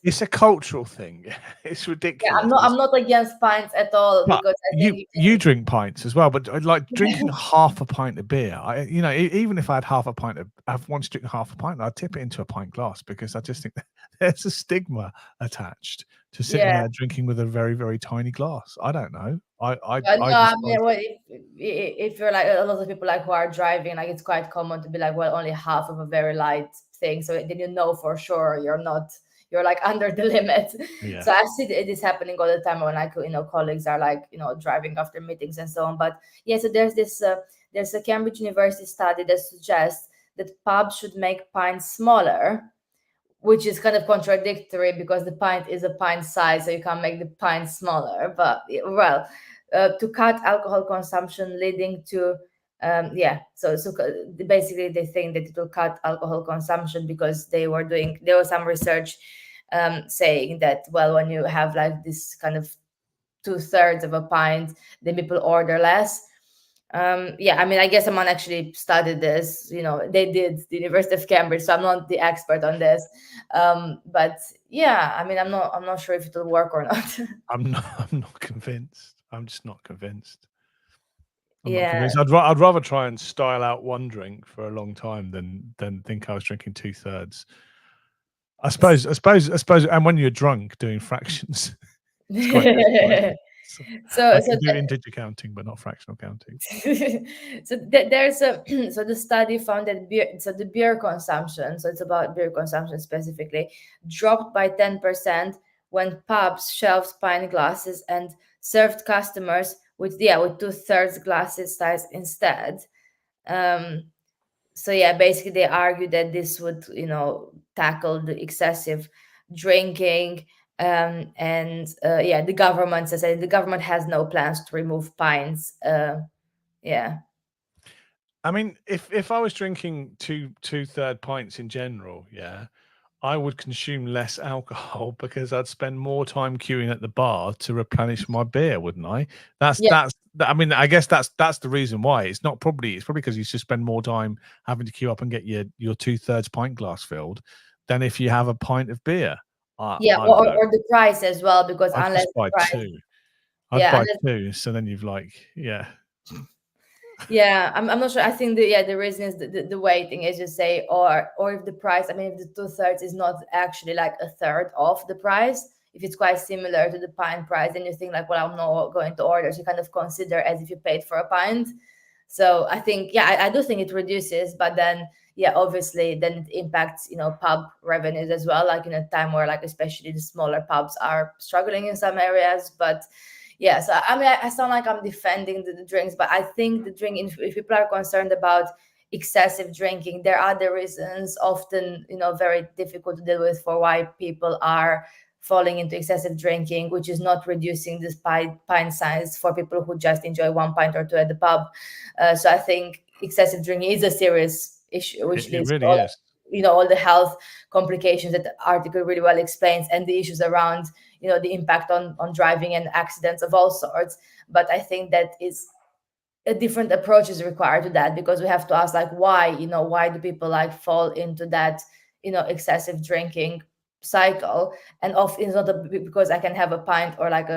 it's a cultural thing. It's ridiculous. Yeah, I'm not against pints at all, but because I think you drink pints as well. But like drinking half a pint of beer, even if I had half a pint I've once drinking half a pint, I'd tip it into a pint glass, because I just think that there's a stigma attached to sitting there drinking with a very, very tiny glass. I don't know. If you're like a lot of people like who are driving, like it's quite common to be like, well, only half of a very light thing, so then for sure you're not you're like under the limit. Yeah. So I see it is happening all the time when like colleagues are like driving after meetings and so on. But yeah, so there's a Cambridge University study that suggests that pubs should make pints smaller, which is kind of contradictory because the pint is a pint size, so you can't make the pint smaller. But well, to cut alcohol consumption, leading to so basically they think that it will cut alcohol consumption because there was some research saying that, well, when you have like this kind of 2/3 of a pint, then people order less. I mean, I guess someone actually studied this. They did, the University of Cambridge, so I'm not the expert on this. But yeah, I mean, I'm not sure if it'll work or not. I'm not convinced. I'm just not convinced. I'm not Yeah. convinced. I'd rather try and style out one drink for a long time than think I was drinking 2/3. I suppose, and when you're drunk doing fractions, it's quite good. I can do integer counting, but not fractional counting. So the study found that the beer consumption, so it's about beer consumption specifically, dropped by 10% when pubs shelved pint glasses and served customers with 2/3 glasses size instead. So yeah, basically they argue that this would tackle the excessive drinking. And the government says that the government has no plans to remove pints. Yeah. I mean, if I was drinking 2/3 pints in general, yeah, I would consume less alcohol because I'd spend more time queuing at the bar to replenish my beer, wouldn't I? I mean, I guess that's the reason why. It's probably because you just spend more time having to queue up and get your 2/3 pint glass filled than if you have a pint of beer. Or the price as well, because I'd unless just buy price, two. I'd buy two, so then you've I'm not sure. I think the reason is the weighting, as you say, or if the price, I mean, if the 2/3 is not actually like a third of the price, if it's quite similar to the pint price, then you think like, well, I'm not going to order. So you kind of consider as if you paid for a pint. So I think, I do think it reduces, but then obviously then it impacts pub revenues as well, like in a time where like especially the smaller pubs are struggling in some areas. But yeah, so I mean, I sound like I'm defending the drinks, but I think the drinking, if people are concerned about excessive drinking, there are other reasons, often very difficult to deal with, for why people are falling into excessive drinking, which is not reducing this pint size for people who just enjoy 1 pint or 2 at the pub. So I think excessive drinking is a serious issue, which leads really to all the health complications that the article really well explains, and the issues around the impact on driving and accidents of all sorts. But I think that is a different approach is required to that, because we have to ask like why do people like fall into that excessive drinking cycle. And often it's not because I can have a pint or like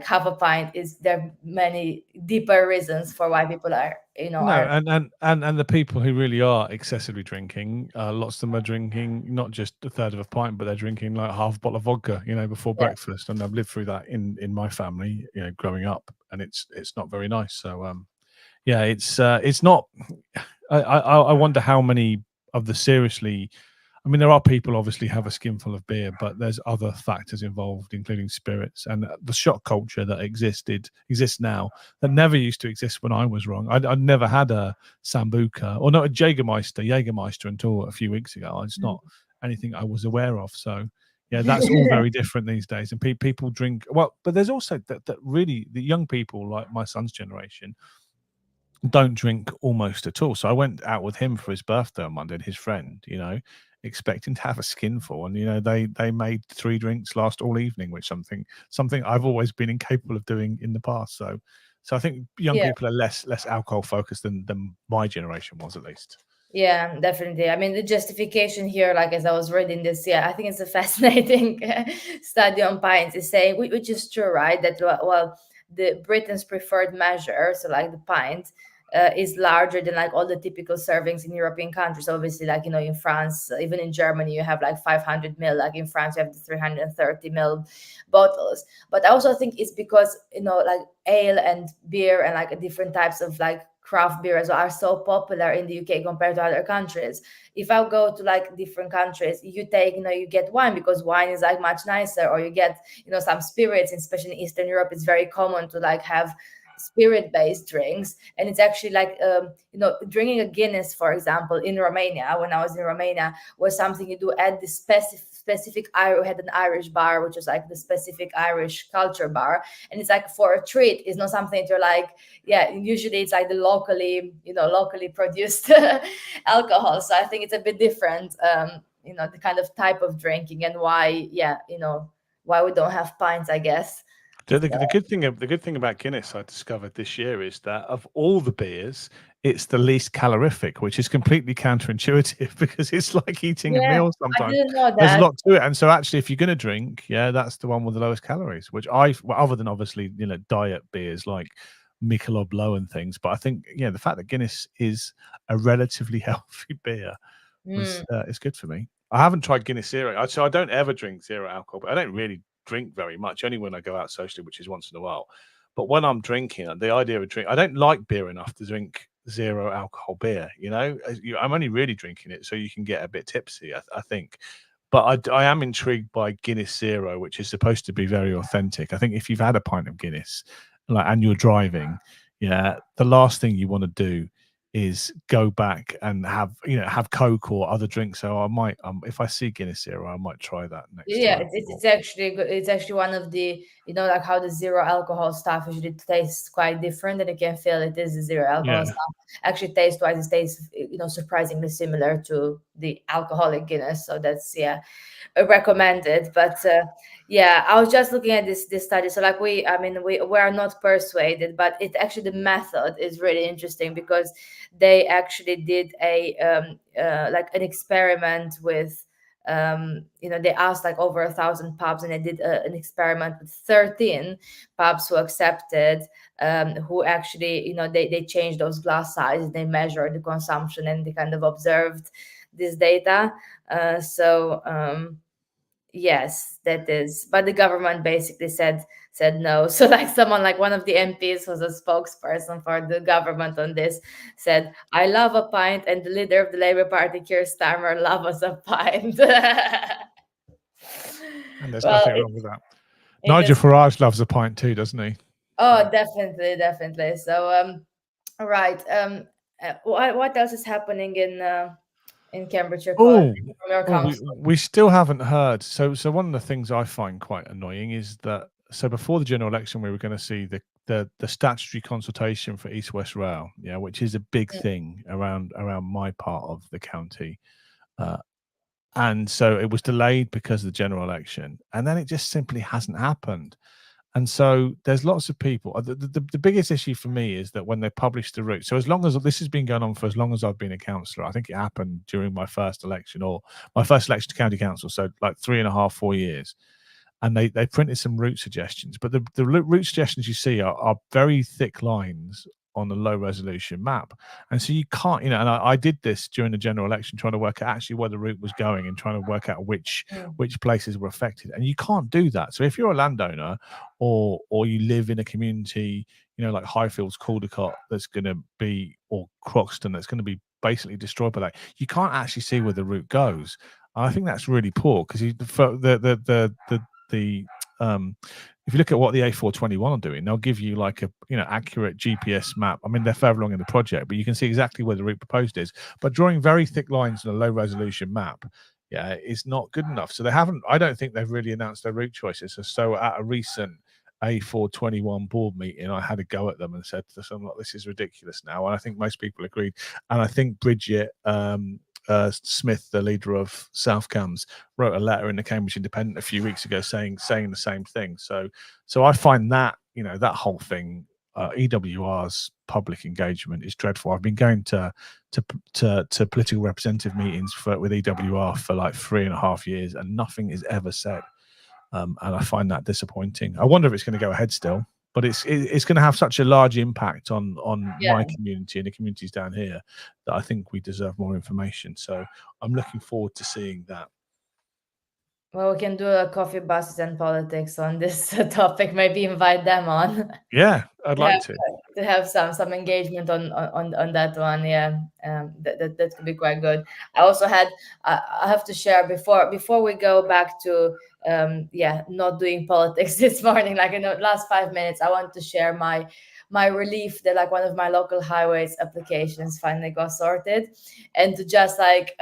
half a pint. Is there many deeper reasons for why people are and the people who really are excessively drinking, lots of them are drinking not just a third of a pint, but they're drinking like half a bottle of vodka before breakfast. And I've lived through that in my family growing up, and it's not very nice. So it's not. I wonder how many of the seriously, I mean, there are people obviously have a skinful of beer, but there's other factors involved, including spirits and the shot culture that exists now that never used to exist when I was wrong. I'd never had a Sambuca or not a Jägermeister until a few weeks ago. It's not anything I was aware of. So yeah, that's all very different these days. And people drink well, but there's also that really the young people like my son's generation don't drink almost at all. So I went out with him for his birthday on Monday, and his friend, expecting to have a skinful, and they made 3 drinks last all evening, which something I've always been incapable of doing in the past. So I think young people are less alcohol focused than my generation was, at least. Yeah, definitely. I mean, the justification here, like as I was reading this, I think it's a fascinating study on pints, is saying, which is true, right? That the Britain's preferred measure, so like the pint, is larger than like all the typical servings in European countries. Obviously, like in France, even in Germany, you have like 500 ml. Like in France, you have the 330 ml bottles. But I also think it's because like ale and beer and like different types of like craft beers are so popular in the UK compared to other countries. If I go to like different countries, you take, you get wine because wine is like much nicer, or you get, some spirits, especially in Eastern Europe, it's very common to like have spirit-based drinks. And it's actually like, drinking a Guinness, for example, in Romania, when I was in Romania, was something you do at the specific we had an Irish bar, which was like the specific Irish culture bar, and it's like for a treat. It's not something to like, yeah, usually it's like the locally produced alcohol. So I think it's a bit different, the kind of type of drinking, and why, why we don't have pints, I guess. The good thing about Guinness I discovered this year is that of all the beers, it's the least calorific, which is completely counterintuitive because it's like eating a meal sometimes. I didn't know that. There's a lot to it. And so actually, if you're going to drink, that's the one with the lowest calories, which other than obviously, diet beers like Michelob Low and things. But I think, the fact that Guinness is a relatively healthy beer is good for me. I haven't tried Guinness Zero. So I don't ever drink zero alcohol, but I don't really drink very much, only when I go out socially, which is once in a while. But when I'm drinking, the idea of I don't like beer enough to drink zero alcohol beer. I'm only really drinking it so you can get a bit tipsy, I think. But I am intrigued by Guinness Zero, which is supposed to be very authentic. I think if you've had a pint of Guinness, and you're driving, the last thing you want to do is go back and have Coke or other drinks. So I might, if I see Guinness Zero, I might try that next time. It's actually good. It's actually one of the, like how the zero alcohol stuff usually tastes quite different, and you can feel it is a zero alcohol stuff. Actually, taste wise, it tastes, surprisingly similar to the alcoholic Guinness. So that's recommended. But I was just looking at this study. So like we are not persuaded, but it actually, the method is really interesting because they actually did a like an experiment with they asked like over 1,000 pubs, and they did an experiment with 13 pubs who accepted, who actually, they changed those glass sizes, they measured the consumption, and they kind of observed this data. Yes, that is, but the government basically said no. So like someone, like one of the MPs was a spokesperson for the government on this, said, "I love a pint," and the leader of the Labour Party, Keir Starmer, loves a pint. And there's nothing wrong with that. Nigel Farage loves a pint too, doesn't he? Oh, definitely. So right. What else is happening in Cambridgeshire College from your council? We still haven't heard. So one of the things I find quite annoying is that, so before the general election, we were going to see the statutory consultation for East West Rail, which is a big thing around my part of the county. And so it was delayed because of the general election, and then it just simply hasn't happened. And so there's lots of people. The biggest issue for me is that when they publish the route, so as long as this has been going on for as long as I've been a councillor, I think it happened during my first election, or my first election to county council, so like 3.5, 4 years. And they printed some route suggestions, but the route suggestions you see are very thick lines on a low resolution map. And so you can't, and I did this during the general election, trying to work out actually where the route was going and trying to work out which places were affected. And you can't do that. So if you're a landowner or you live in a community, like Highfields, Caldecott, that's going to be, or Croxton, that's going to be basically destroyed by that, you can't actually see where the route goes. And I think that's really poor, because if you look at what the A421 are doing, they'll give you like a accurate GPS map. I mean, they're further along in the project, but you can see exactly where the route proposed is. But drawing very thick lines on a low resolution map, is not good enough. So I don't think they've really announced their route choices. So at a recent A421 board meeting, I had a go at them and said to them, this is ridiculous now. And I think most people agreed. And I think Bridget Smith, the leader of South Cambs, wrote a letter in the Cambridge Independent a few weeks ago saying the same thing. So I find that that whole thing, EWR's public engagement is dreadful. I've been going to political representative meetings with EWR for like 3.5 years, and nothing is ever said, and I find that disappointing. I wonder if it's going to go ahead still. But it's going to have such a large impact on my community and the communities down here that I think we deserve more information. So I'm looking forward to seeing that. Well, we can do a coffee, buses, and politics on this topic. Maybe invite them on. Yeah, I'd to have like to. to have some engagement on that one. Yeah, that could be quite good. I also had I have to share before we go back to yeah, not doing politics this morning. Like in the last 5 minutes, I want to share my relief that like one of my local highways applications finally got sorted, and to just like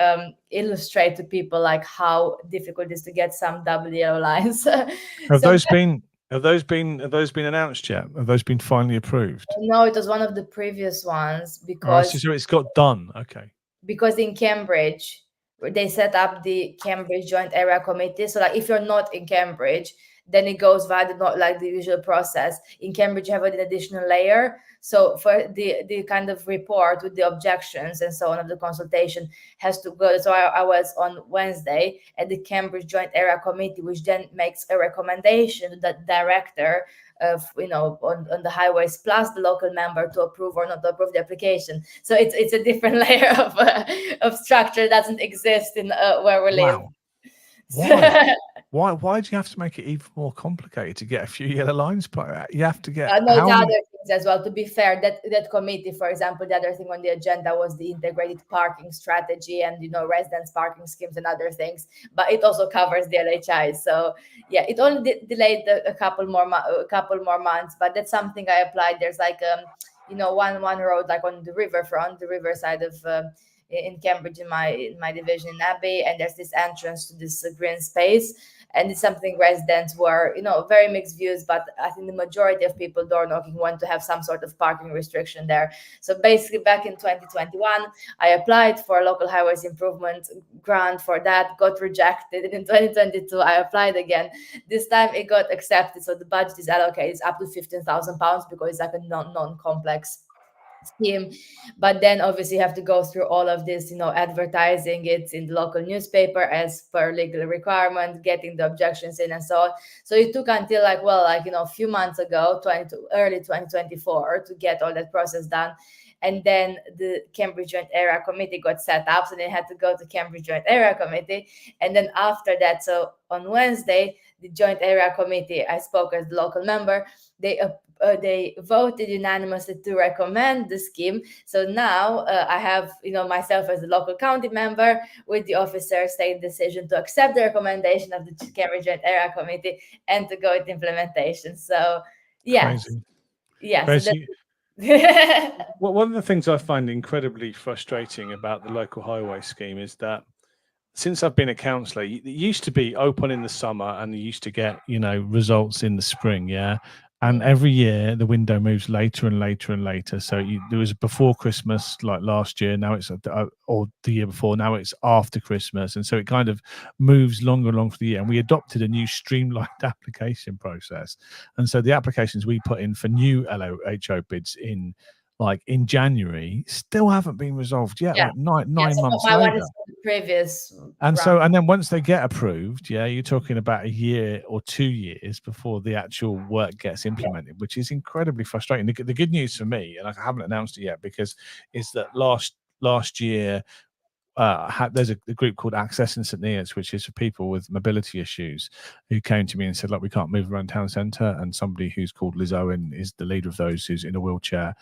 illustrate to people like how difficult it is to get some double yellow lines. Have So those been announced yet? Have those been finally approved? no, it was one of the previous ones Oh, so it's got done. Okay. because in Cambridge they set up the Cambridge Joint Area Committee. So like if you're not in Cambridge, then it goes via the not like the usual process. In Cambridge, you have an additional layer. So for the kind of report with the objections and so on of the consultation has to go. So I was on Wednesday at the Cambridge Joint Area Committee, which then makes a recommendation to the director of on the highways plus the local member to approve or not to approve the application. So it's a different layer of structure that doesn't exist in where we live. Wow. Why do you have to make it even more complicated to get a few yellow lines put out? You have to get no, how the many? other things as well. To be fair, that committee, for example, the other thing on the agenda was the integrated parking strategy and residence parking schemes and other things. But it also covers the LHI. So yeah, it only delayed a couple more months. But that's something I applied. There's like one road like on the riverfront, the riverside of. In Cambridge, in my division in Abbey, and there's this entrance to this green space, and it's something residents were very mixed views, but I think the majority of people door knocking want to have some sort of parking restriction there. So basically back in 2021 I applied for a local highways improvement grant for that, got rejected, and in 2022 I applied again. This time it got accepted, so the budget is allocated, it's up to £15,000 because it's like a non-complex scheme. But then obviously you have to go through all of this, advertising it in the local newspaper as per legal requirement, getting the objections in and so on. So it took until a few months ago, early 2024, to get all that process done. And then the Cambridge Joint Area Committee got set up, so they had to go to Cambridge Joint Area Committee. And then after that, so on Wednesday, the Joint Area Committee, I spoke as the local member, they voted unanimously to recommend the scheme. So now I have myself as a local county member with the officers taking the decision to accept the recommendation of the Cambridge Joint Area Committee and to go into implementation. So yes, Crazy. yes. Crazy. Well, one of the things I find incredibly frustrating about the local highway scheme is that since I've been a councillor, it used to be open in the summer and you used to get, results in the spring. Yeah. And every year the window moves later and later and later. So there was before Christmas, like last year. Now it's or the year before. Now it's after Christmas, and so it kind of moves longer and longer for the year. And we adopted a new streamlined application process. And so the applications we put in for new LOHO bids in January still haven't been resolved yet. Yeah. Like nine So months my later. one is the previous And round. so, and then once they get approved, yeah, you're talking about a year or 2 years before the actual work gets implemented, which is incredibly frustrating. The good news for me, and I haven't announced it yet, because is that last year there's a group called Access in St Neots, which is for people with mobility issues, who came to me and said, look, we can't move around town centre. And somebody who's called Liz Owen is the leader of those, who's in a wheelchair.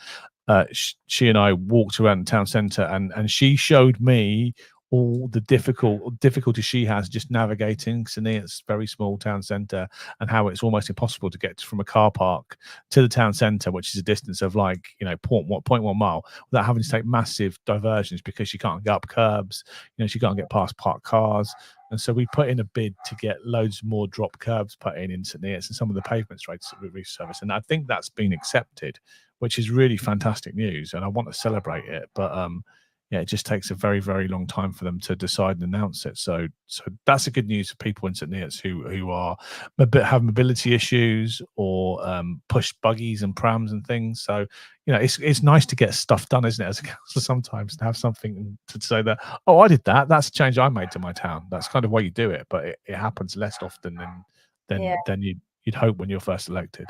She and I walked around the town centre, and she showed me all the difficulty she has just navigating St Neots' very small town centre, and how it's almost impossible to get from a car park to the town centre, which is a distance of 0.1 mile, without having to take massive diversions because she can't get up curbs, she can't get past parked cars. And so we put in a bid to get loads more drop curbs put in St Neots and some of the pavement resurface, and I think that's been accepted, which is really fantastic news, and I want to celebrate it. But yeah, it just takes a very, very long time for them to decide and announce it. So that's a good news for people in St Neots who are have mobility issues or push buggies and prams and things. So it's nice to get stuff done, isn't it, as a councillor, sometimes, to have something to say that, oh, I did that. That's a change I made to my town. That's kind of why you do it, but it happens less often than you'd hope when you're first elected.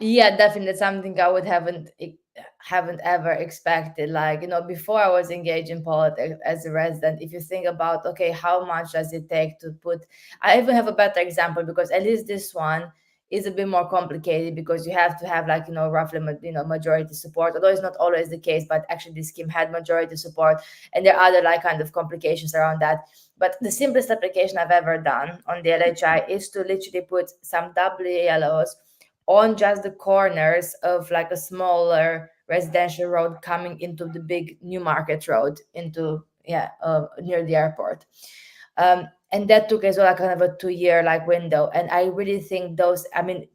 Yeah, definitely something I would haven't ever expected. Like, before I was engaged in politics as a resident, if you think about, okay, how much does it take to put, I even have a better example, because at least this one is a bit more complicated, because you have to have, like, roughly majority support, although it's not always the case, but actually this scheme had majority support, and there are other like kind of complications around that. But the simplest application I've ever done on the LHI is to literally put some WALOs on just the corners of like a smaller residential road coming into the big Newmarket Road into near the airport. And that took as well like kind of a 2 year like window. And I really think those, I mean,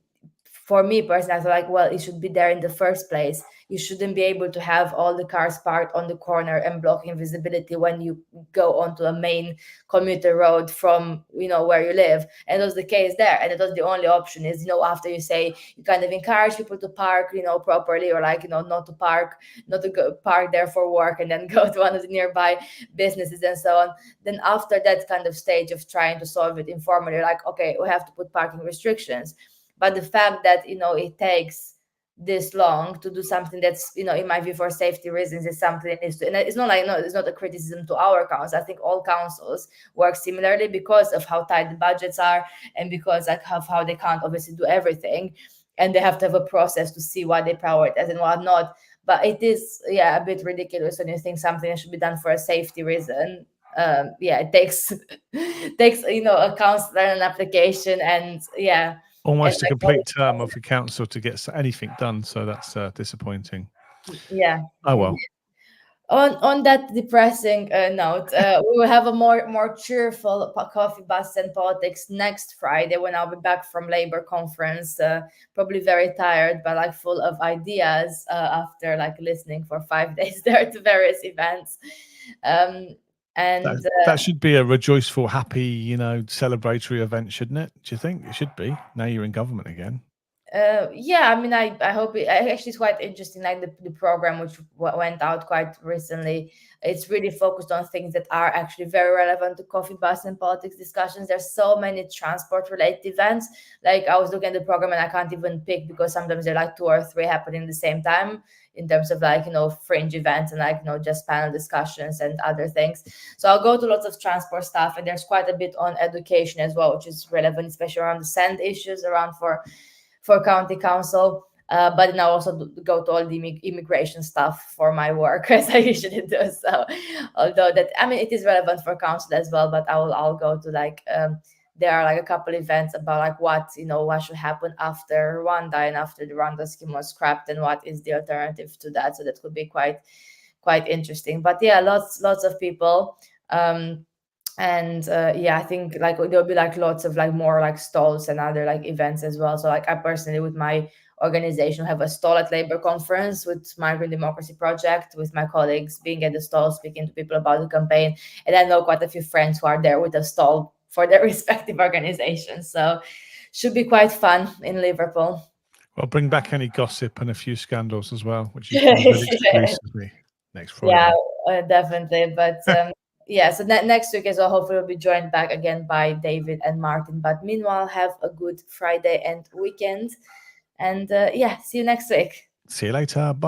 for me personally, I thought like, well, it should be there in the first place. You shouldn't be able to have all the cars parked on the corner and blocking visibility when you go onto a main commuter road from where you live. And it was the case there, and it was the only option is after you say you kind of encourage people to park properly, or like not to park, not to go park there for work and then go to one of the nearby businesses and so on. Then after that kind of stage of trying to solve it informally, like, okay, we have to put parking restrictions. But the fact that it takes this long to do something that's in my view for safety reasons is something that needs to, and it's not like, no, it's not a criticism to our council. I think all councils work similarly because of how tight the budgets are, and because like how they can't obviously do everything, and they have to have a process to see what they prioritize and what not. But it is a bit ridiculous when you think something that should be done for a safety reason. It takes takes a council and an application, and almost a like complete term of the council to get anything done. So that's disappointing. Yeah. Oh well. On that depressing note, we will have a more cheerful coffee, bus, and politics next Friday, when I'll be back from Labour conference, probably very tired, but like full of ideas after like listening for 5 days there to various events. And that should be a rejoiceful, happy, celebratory event, shouldn't it? Do you think it should be? Now you're in government again. I mean, I hope actually it's quite interesting, like the program which went out quite recently. It's really focused on things that are actually very relevant to coffee, bus, and politics discussions. There's so many transport related events. Like, I was looking at the program and I can't even pick, because sometimes there are like 2 or 3 happening at the same time, in terms of like fringe events and like just panel discussions and other things. So I'll go to lots of transport stuff, and there's quite a bit on education as well, which is relevant, especially around the sand issues around for county council. But then I also go to all the immigration stuff for my work, as I usually do. So, although that, I mean, it is relevant for council as well, but I'll go to like there are like a couple events about like what should happen after Rwanda, and after the Rwanda scheme was scrapped, and what is the alternative to that. So that could be quite interesting. But lots of people. And I think like there'll be like lots of like more like stalls and other like events as well. So like I personally, with my organization, have a stall at Labour conference with Migrant Democracy Project, with my colleagues being at the stall speaking to people about the campaign. And I know quite a few friends who are there with a stall for their respective organizations. So should be quite fun in Liverpool. Well, bring back any gossip and a few scandals as well, which you can do exclusively next Friday. Yeah, definitely. But so next week as well, hopefully we'll be joined back again by David and Martin. But meanwhile, have a good Friday and weekend. And see you next week. See you later. Bye.